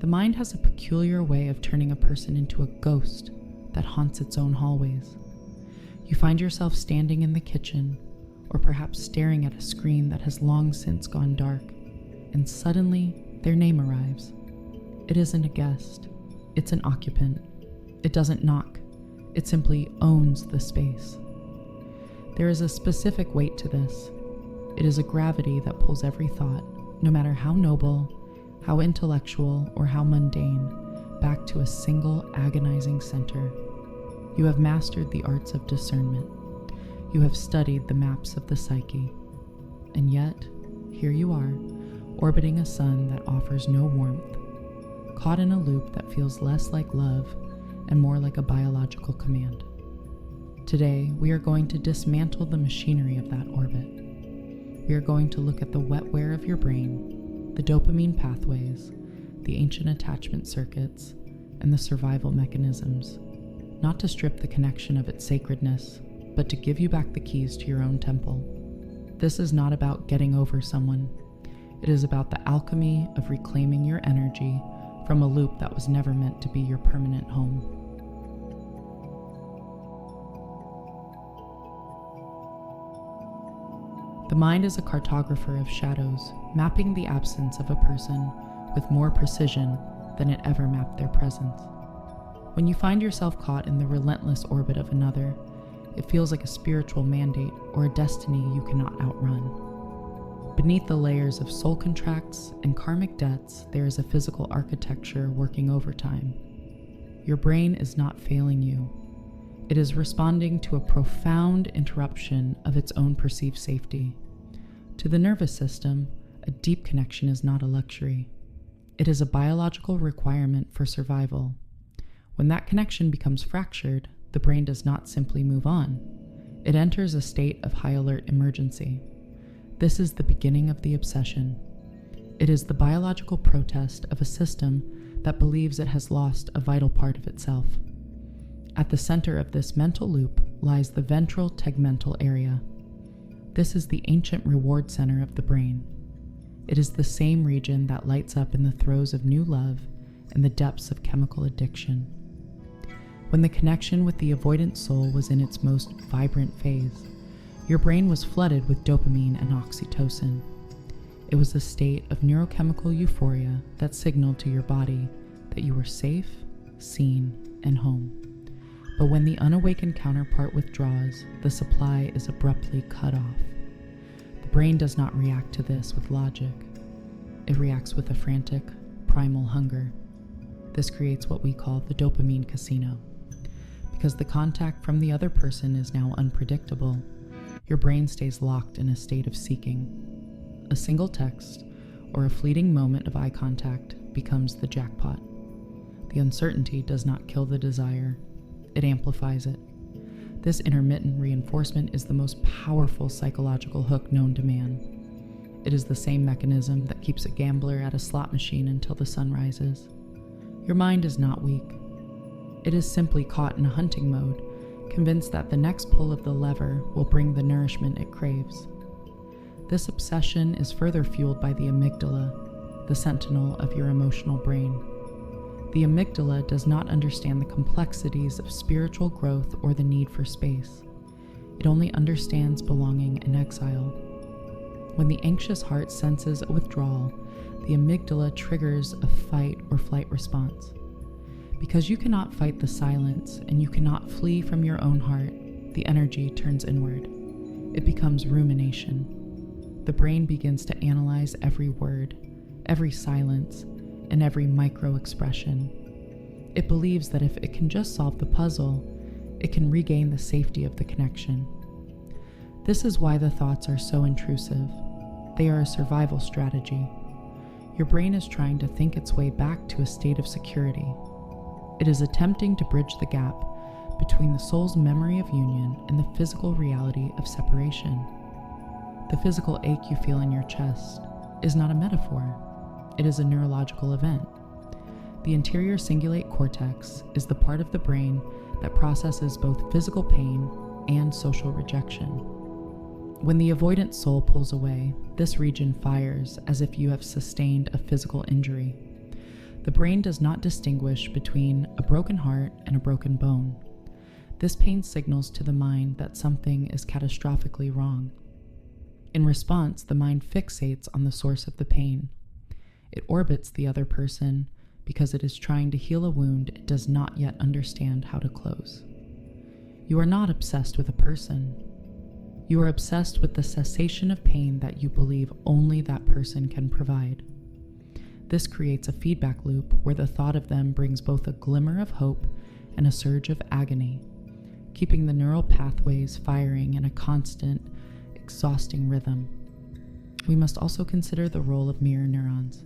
The mind has a peculiar way of turning a person into a ghost that haunts its own hallways. You find yourself standing in the kitchen, or perhaps staring at a screen that has long since gone dark, and suddenly their name arrives. It isn't a guest, it's an occupant. It doesn't knock, it simply owns the space. There is a specific weight to this. It is a gravity that pulls every thought, no matter how noble, how intellectual, or how mundane, back to a single agonizing center. You have mastered the arts of discernment. You have studied the maps of the psyche. And yet, here you are, orbiting a sun that offers no warmth, caught in a loop that feels less like love and more like a biological command. Today, we are going to dismantle the machinery of that orbit. We are going to look at the wetware of your brain, the dopamine pathways, the ancient attachment circuits, and the survival mechanisms, not to strip the connection of its sacredness, but to give you back the keys to your own temple. This is not about getting over someone. It is about the alchemy of reclaiming your energy from a loop that was never meant to be your permanent home. The mind is a cartographer of shadows, mapping the absence of a person with more precision than it ever mapped their presence. When you find yourself caught in the relentless orbit of another, it feels like a spiritual mandate or a destiny you cannot outrun. Beneath the layers of soul contracts and karmic debts, there is a physical architecture working overtime. Your brain is not failing you. It is responding to a profound interruption of its own perceived safety. To the nervous system, a deep connection is not a luxury. It is a biological requirement for survival. When that connection becomes fractured, the brain does not simply move on. It enters a state of high alert emergency. This is the beginning of the obsession. It is the biological protest of a system that believes it has lost a vital part of itself. At the center of this mental loop lies the ventral tegmental area. This is the ancient reward center of the brain. It is the same region that lights up in the throes of new love and the depths of chemical addiction. When the connection with the avoidant soul was in its most vibrant phase, your brain was flooded with dopamine and oxytocin. It was a state of neurochemical euphoria that signaled to your body that you were safe, seen, and home. But when the unawakened counterpart withdraws, the supply is abruptly cut off. The brain does not react to this with logic. It reacts with a frantic, primal hunger. This creates what we call the dopamine casino. Because the contact from the other person is now unpredictable, your brain stays locked in a state of seeking. A single text or a fleeting moment of eye contact becomes the jackpot. The uncertainty does not kill the desire. It amplifies it. This intermittent reinforcement is the most powerful psychological hook known to man. It is the same mechanism that keeps a gambler at a slot machine until the sun rises. Your mind is not weak. It is simply caught in a hunting mode, convinced that the next pull of the lever will bring the nourishment it craves. This obsession is further fueled by the amygdala, the sentinel of your emotional brain. The amygdala does not understand the complexities of spiritual growth or the need for space. It only understands belonging and exile. When the anxious heart senses a withdrawal, the amygdala triggers a fight or flight response. Because you cannot fight the silence and you cannot flee from your own heart, the energy turns inward. It becomes rumination. The brain begins to analyze every word, every silence, and every micro-expression. It believes that if it can just solve the puzzle, it can regain the safety of the connection. This is why the thoughts are so intrusive. They are a survival strategy. Your brain is trying to think its way back to a state of security. It is attempting to bridge the gap between the soul's memory of union and the physical reality of separation. The physical ache you feel in your chest is not a metaphor. It is a neurological event. The anterior cingulate cortex is the part of the brain that processes both physical pain and social rejection. When the avoidant soul pulls away, this region fires as if you have sustained a physical injury. The brain does not distinguish between a broken heart and a broken bone. This pain signals to the mind that something is catastrophically wrong. In response, the mind fixates on the source of the pain. It orbits the other person because it is trying to heal a wound it does not yet understand how to close. You are not obsessed with a person. You are obsessed with the cessation of pain that you believe only that person can provide. This creates a feedback loop where the thought of them brings both a glimmer of hope and a surge of agony, keeping the neural pathways firing in a constant, exhausting rhythm. We must also consider the role of mirror neurons.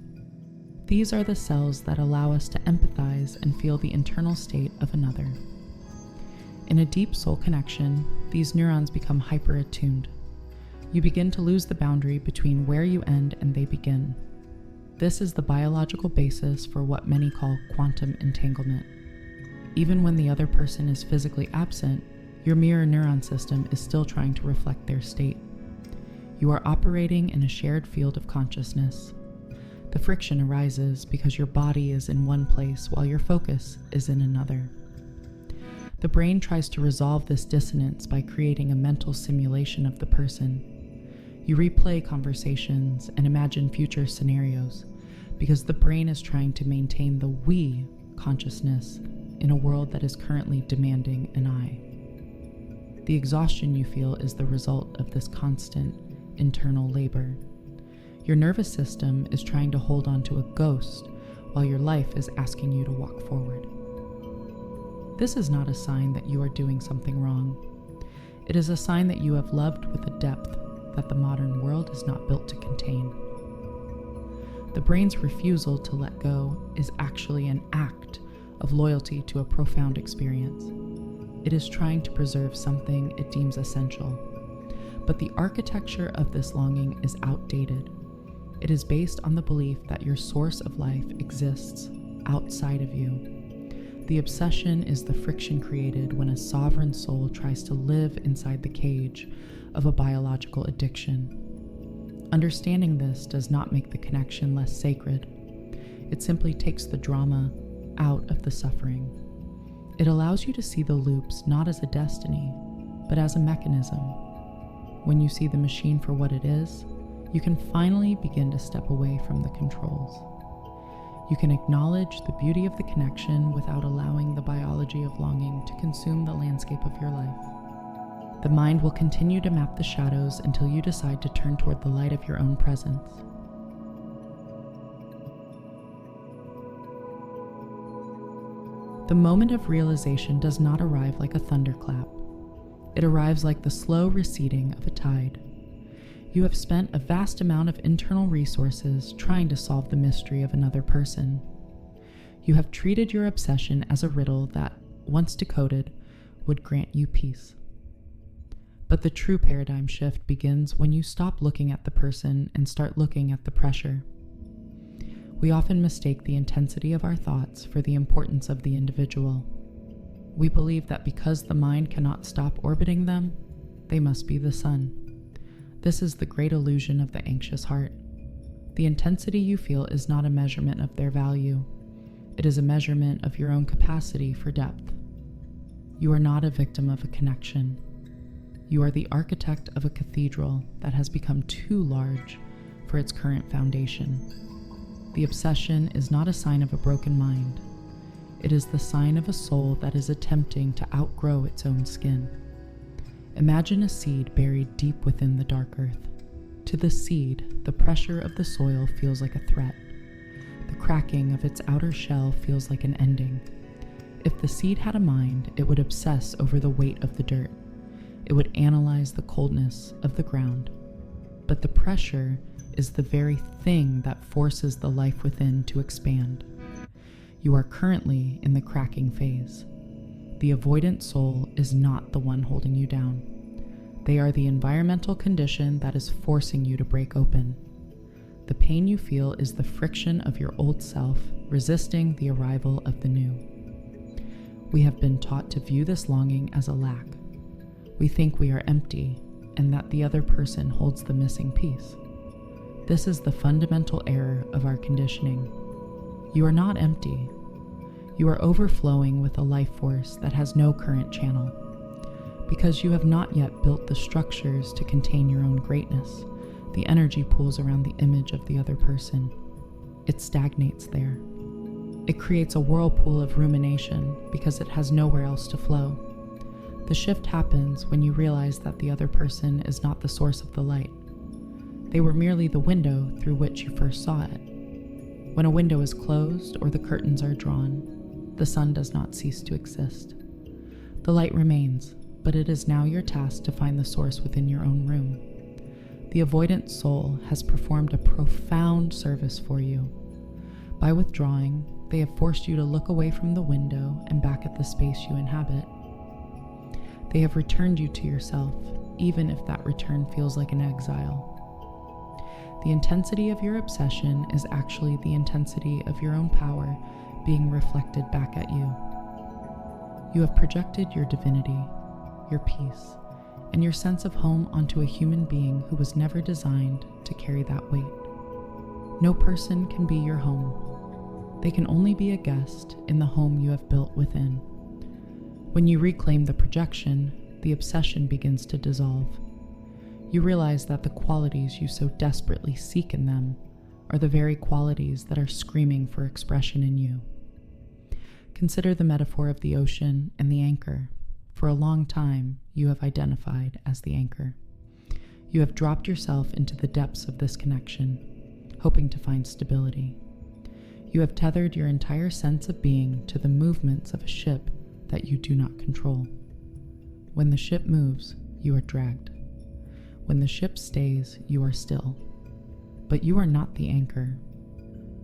These are the cells that allow us to empathize and feel the internal state of another. In a deep soul connection, these neurons become hyper-attuned. You begin to lose the boundary between where you end and they begin. This is the biological basis for what many call quantum entanglement. Even when the other person is physically absent, your mirror neuron system is still trying to reflect their state. You are operating in a shared field of consciousness. The friction arises because your body is in one place while your focus is in another. The brain tries to resolve this dissonance by creating a mental simulation of the person. You replay conversations and imagine future scenarios because the brain is trying to maintain the we consciousness in a world that is currently demanding an I. The exhaustion you feel is the result of this constant internal labor. Your nervous system is trying to hold on to a ghost while your life is asking you to walk forward. This is not a sign that you are doing something wrong. It is a sign that you have loved with a depth that the modern world is not built to contain. The brain's refusal to let go is actually an act of loyalty to a profound experience. It is trying to preserve something it deems essential. But the architecture of this longing is outdated. It is based on the belief that your source of life exists outside of you. The obsession is the friction created when a sovereign soul tries to live inside the cage of a biological addiction. Understanding this does not make the connection less sacred. It simply takes the drama out of the suffering. It allows you to see the loops not as a destiny, but as a mechanism. When you see the machine for what it is, you can finally begin to step away from the controls. You can acknowledge the beauty of the connection without allowing the biology of longing to consume the landscape of your life. The mind will continue to map the shadows until you decide to turn toward the light of your own presence. The moment of realization does not arrive like a thunderclap. It arrives like the slow receding of a tide. You have spent a vast amount of internal resources trying to solve the mystery of another person. You have treated your obsession as a riddle that, once decoded, would grant you peace. But the true paradigm shift begins when you stop looking at the person and start looking at the pressure. We often mistake the intensity of our thoughts for the importance of the individual. We believe that because the mind cannot stop orbiting them, they must be the sun. This is the great illusion of the anxious heart. The intensity you feel is not a measurement of their value. It is a measurement of your own capacity for depth. You are not a victim of a connection. You are the architect of a cathedral that has become too large for its current foundation. The obsession is not a sign of a broken mind. It is the sign of a soul that is attempting to outgrow its own skin. Imagine a seed buried deep within the dark earth. To the seed, the pressure of the soil feels like a threat. The cracking of its outer shell feels like an ending. If the seed had a mind, it would obsess over the weight of the dirt. It would analyze the coldness of the ground. But the pressure is the very thing that forces the life within to expand. You are currently in the cracking phase. The avoidant soul is not the one holding you down. They are the environmental condition that is forcing you to break open. The pain you feel is the friction of your old self resisting the arrival of the new. We have been taught to view this longing as a lack. We think we are empty and that the other person holds the missing piece. This is the fundamental error of our conditioning. You are not empty. You are overflowing with a life force that has no current channel. Because you have not yet built the structures to contain your own greatness, the energy pools around the image of the other person. It stagnates there. It creates a whirlpool of rumination because it has nowhere else to flow. The shift happens when you realize that the other person is not the source of the light. They were merely the window through which you first saw it. When a window is closed or the curtains are drawn, the sun does not cease to exist. The light remains, but it is now your task to find the source within your own room. The avoidant soul has performed a profound service for you. By withdrawing, they have forced you to look away from the window and back at the space you inhabit. They have returned you to yourself, even if that return feels like an exile. The intensity of your obsession is actually the intensity of your own power being reflected back at you. You have projected your divinity, your peace, and your sense of home onto a human being who was never designed to carry that weight. No person can be your home. They can only be a guest in the home you have built within. When you reclaim the projection, the obsession begins to dissolve. You realize that the qualities you so desperately seek in them are the very qualities that are screaming for expression in you. Consider the metaphor of the ocean and the anchor. For a long time, you have identified as the anchor. You have dropped yourself into the depths of this connection, hoping to find stability. You have tethered your entire sense of being to the movements of a ship that you do not control. When the ship moves, you are dragged. When the ship stays, you are still. But you are not the anchor.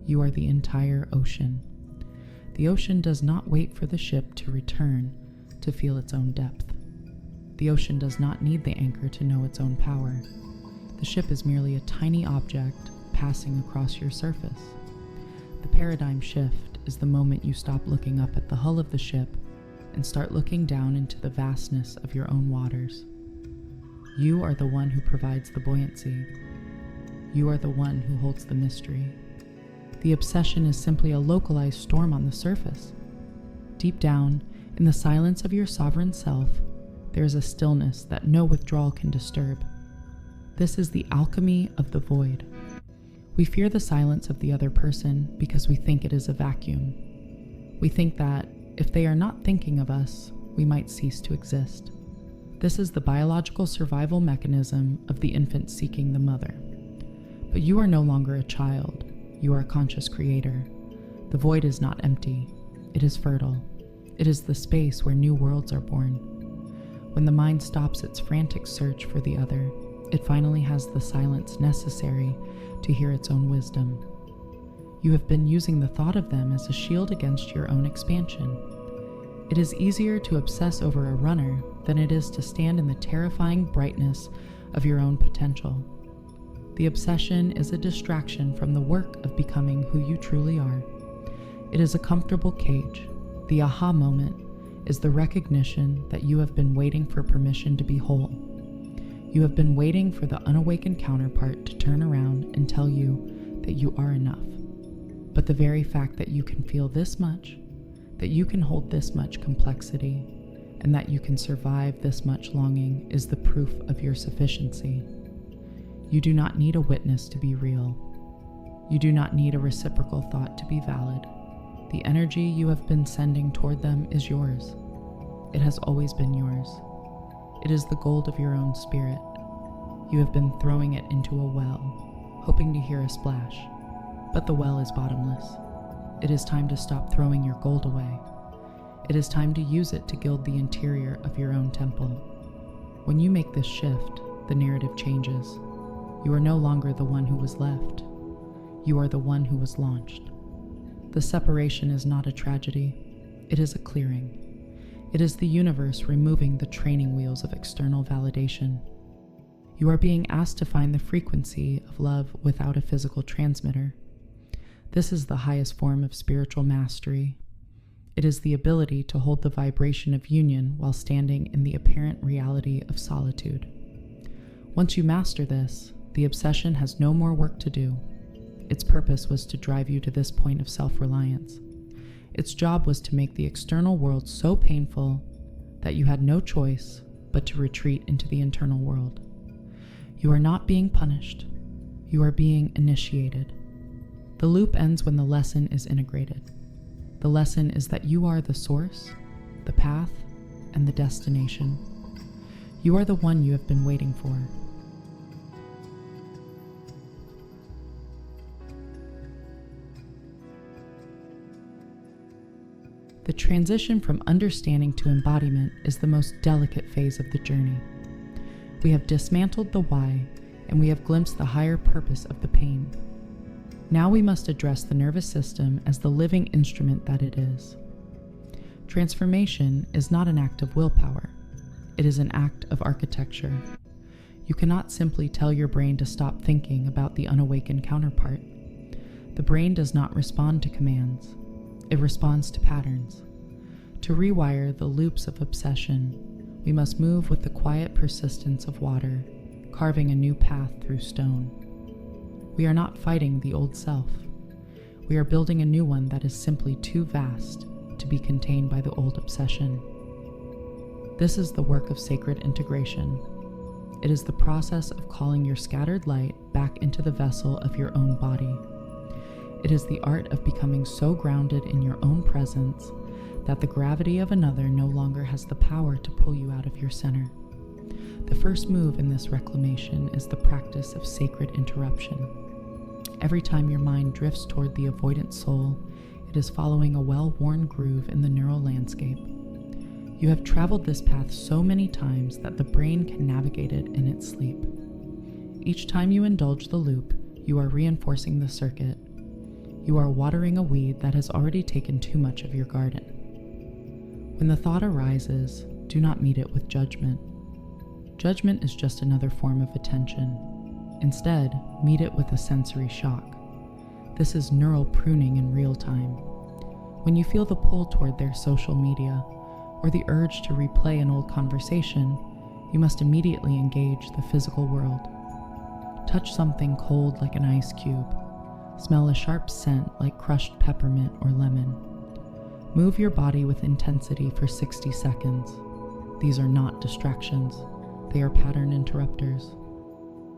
You are the entire ocean. The ocean does not wait for the ship to return to feel its own depth. The ocean does not need the anchor to know its own power. The ship is merely a tiny object passing across your surface. The paradigm shift is the moment you stop looking up at the hull of the ship and start looking down into the vastness of your own waters. You are the one who provides the buoyancy. You are the one who holds the mystery. The obsession is simply a localized storm on the surface. Deep down, in the silence of your sovereign self, there is a stillness that no withdrawal can disturb. This is the alchemy of the void. We fear the silence of the other person because we think it is a vacuum. We think that if they are not thinking of us, we might cease to exist. This is the biological survival mechanism of the infant seeking the mother. But you are no longer a child. You are a conscious creator. The void is not empty. It is fertile. It is the space where new worlds are born. When the mind stops its frantic search for the other, it finally has the silence necessary to hear its own wisdom. You have been using the thought of them as a shield against your own expansion. It is easier to obsess over a runner than it is to stand in the terrifying brightness of your own potential. The obsession is a distraction from the work of becoming who you truly are. It is a comfortable cage. The aha moment is the recognition that you have been waiting for permission to be whole. You have been waiting for the unawakened counterpart to turn around and tell you that you are enough. But the very fact that you can feel this much, that you can hold this much complexity, and that you can survive this much longing is the proof of your sufficiency. You do not need a witness to be real. You do not need a reciprocal thought to be valid. The energy you have been sending toward them is yours. It has always been yours. It is the gold of your own spirit. You have been throwing it into a well, hoping to hear a splash. But the well is bottomless. It is time to stop throwing your gold away. It is time to use it to gild the interior of your own temple. When you make this shift, the narrative changes. You are no longer the one who was left. You are the one who was launched. The separation is not a tragedy. It is a clearing. It is the universe removing the training wheels of external validation. You are being asked to find the frequency of love without a physical transmitter. This is the highest form of spiritual mastery. It is the ability to hold the vibration of union while standing in the apparent reality of solitude. Once you master this, the obsession has no more work to do. Its purpose was to drive you to this point of self-reliance. Its job was to make the external world so painful that you had no choice but to retreat into the internal world. You are not being punished. You are being initiated. The loop ends when the lesson is integrated. The lesson is that you are the source, the path, and the destination. You are the one you have been waiting for. The transition from understanding to embodiment is the most delicate phase of the journey. We have dismantled the why, and we have glimpsed the higher purpose of the pain. Now we must address the nervous system as the living instrument that it is. Transformation is not an act of willpower. It is an act of architecture. You cannot simply tell your brain to stop thinking about the unawakened counterpart. The brain does not respond to commands. It responds to patterns. To rewire the loops of obsession, we must move with the quiet persistence of water, carving a new path through stone. We are not fighting the old self. We are building a new one that is simply too vast to be contained by the old obsession. This is the work of sacred integration. It is the process of calling your scattered light back into the vessel of your own body. It is the art of becoming so grounded in your own presence that the gravity of another no longer has the power to pull you out of your center. The first move in this reclamation is the practice of sacred interruption. Every time your mind drifts toward the avoidant soul, it is following a well-worn groove in the neural landscape. You have traveled this path so many times that the brain can navigate it in its sleep. Each time you indulge the loop, you are reinforcing the circuit. You are watering a weed that has already taken too much of your garden. When the thought arises, do not meet it with judgment. Judgment is just another form of attention. Instead, meet it with a sensory shock. This is neural pruning in real time. When you feel the pull toward their social media, or the urge to replay an old conversation, you must immediately engage the physical world. Touch something cold like an ice cube. Smell a sharp scent like crushed peppermint or lemon. Move your body with intensity for 60 seconds. These are not distractions. They are pattern interrupters.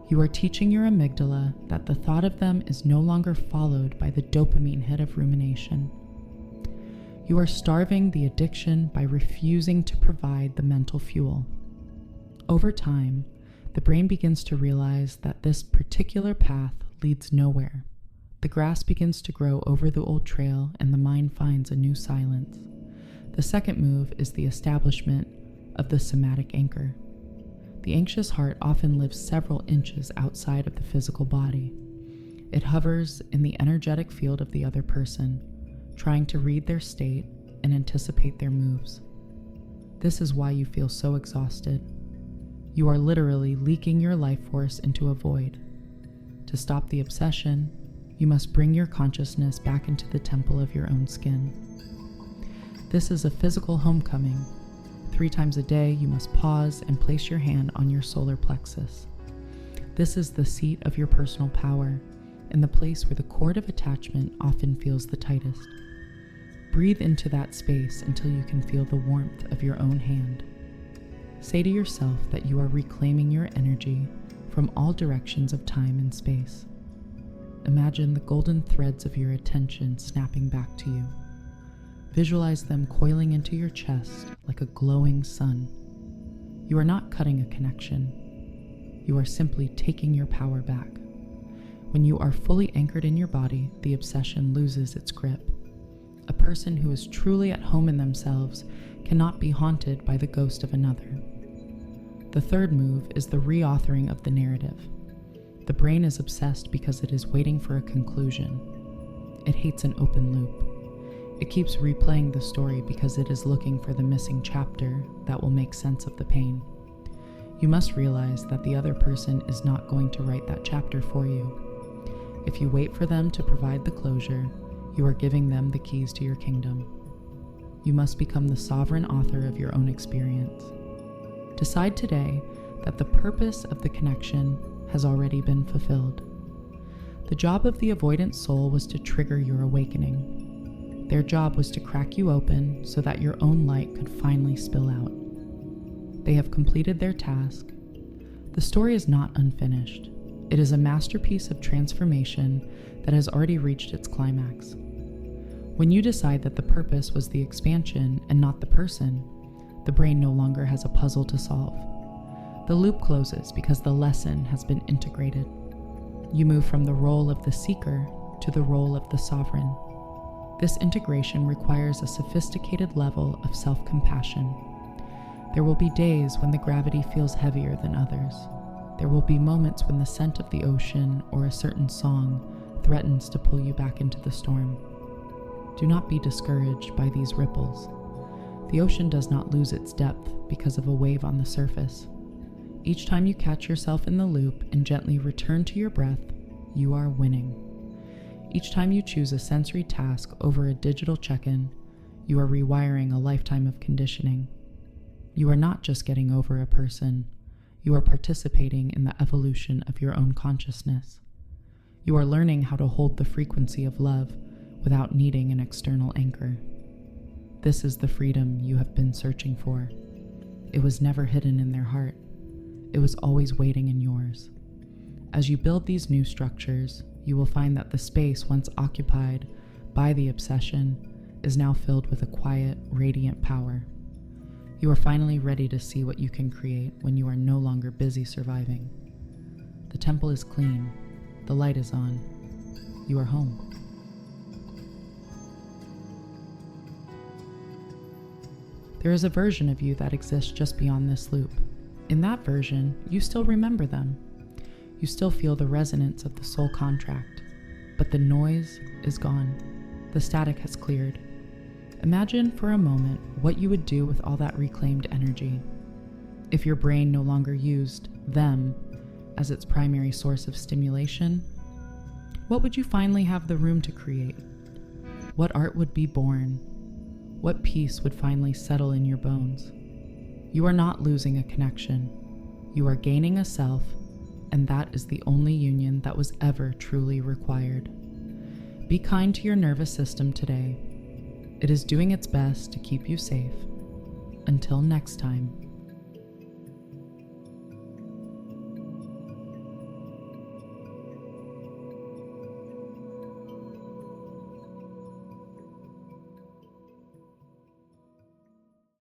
You are teaching your amygdala that the thought of them is no longer followed by the dopamine hit of rumination. You are starving the addiction by refusing to provide the mental fuel. Over time, the brain begins to realize that this particular path leads nowhere. The grass begins to grow over the old trail and the mind finds a new silence. The second move is the establishment of the somatic anchor. The anxious heart often lives several inches outside of the physical body. It hovers in the energetic field of the other person, trying to read their state and anticipate their moves. This is why you feel so exhausted. You are literally leaking your life force into a void. To stop the obsession, you must bring your consciousness back into the temple of your own skin. This is a physical homecoming. 3 times a day, you must pause and place your hand on your solar plexus. This is the seat of your personal power, and the place where the cord of attachment often feels the tightest. Breathe into that space until you can feel the warmth of your own hand. Say to yourself that you are reclaiming your energy from all directions of time and space. Imagine the golden threads of your attention snapping back to you. Visualize them coiling into your chest like a glowing sun. You are not cutting a connection. You are simply taking your power back. When you are fully anchored in your body, the obsession loses its grip. A person who is truly at home in themselves cannot be haunted by the ghost of another. The third move is the reauthoring of the narrative. The brain is obsessed because it is waiting for a conclusion. It hates an open loop. It keeps replaying the story because it is looking for the missing chapter that will make sense of the pain. You must realize that the other person is not going to write that chapter for you. If you wait for them to provide the closure, you are giving them the keys to your kingdom. You must become the sovereign author of your own experience. Decide today that the purpose of the connection has already been fulfilled. The job of the avoidant soul was to trigger your awakening. Their job was to crack you open so that your own light could finally spill out. They have completed their task. The story is not unfinished. It is a masterpiece of transformation that has already reached its climax. When you decide that the purpose was the expansion and not the person, the brain no longer has a puzzle to solve. The loop closes because the lesson has been integrated. You move from the role of the seeker to the role of the sovereign. This integration requires a sophisticated level of self-compassion. There will be days when the gravity feels heavier than others. There will be moments when the scent of the ocean or a certain song threatens to pull you back into the storm. Do not be discouraged by these ripples. The ocean does not lose its depth because of a wave on the surface. Each time you catch yourself in the loop and gently return to your breath, you are winning. Each time you choose a sensory task over a digital check-in, you are rewiring a lifetime of conditioning. You are not just getting over a person, you are participating in the evolution of your own consciousness. You are learning how to hold the frequency of love without needing an external anchor. This is the freedom you have been searching for. It was never hidden in their heart. It was always waiting in yours. As you build these new structures, you will find that the space once occupied by the obsession is now filled with a quiet, radiant power. You are finally ready to see what you can create when you are no longer busy surviving. The temple is clean. The light is on. You are home. There is a version of you that exists just beyond this loop. In that version, you still remember them. You still feel the resonance of the soul contract, but the noise is gone. The static has cleared. Imagine for a moment what you would do with all that reclaimed energy. If your brain no longer used them as its primary source of stimulation, what would you finally have the room to create? What art would be born? What peace would finally settle in your bones? You are not losing a connection. You are gaining a self, and that is the only union that was ever truly required. Be kind to your nervous system today. It is doing its best to keep you safe. Until next time.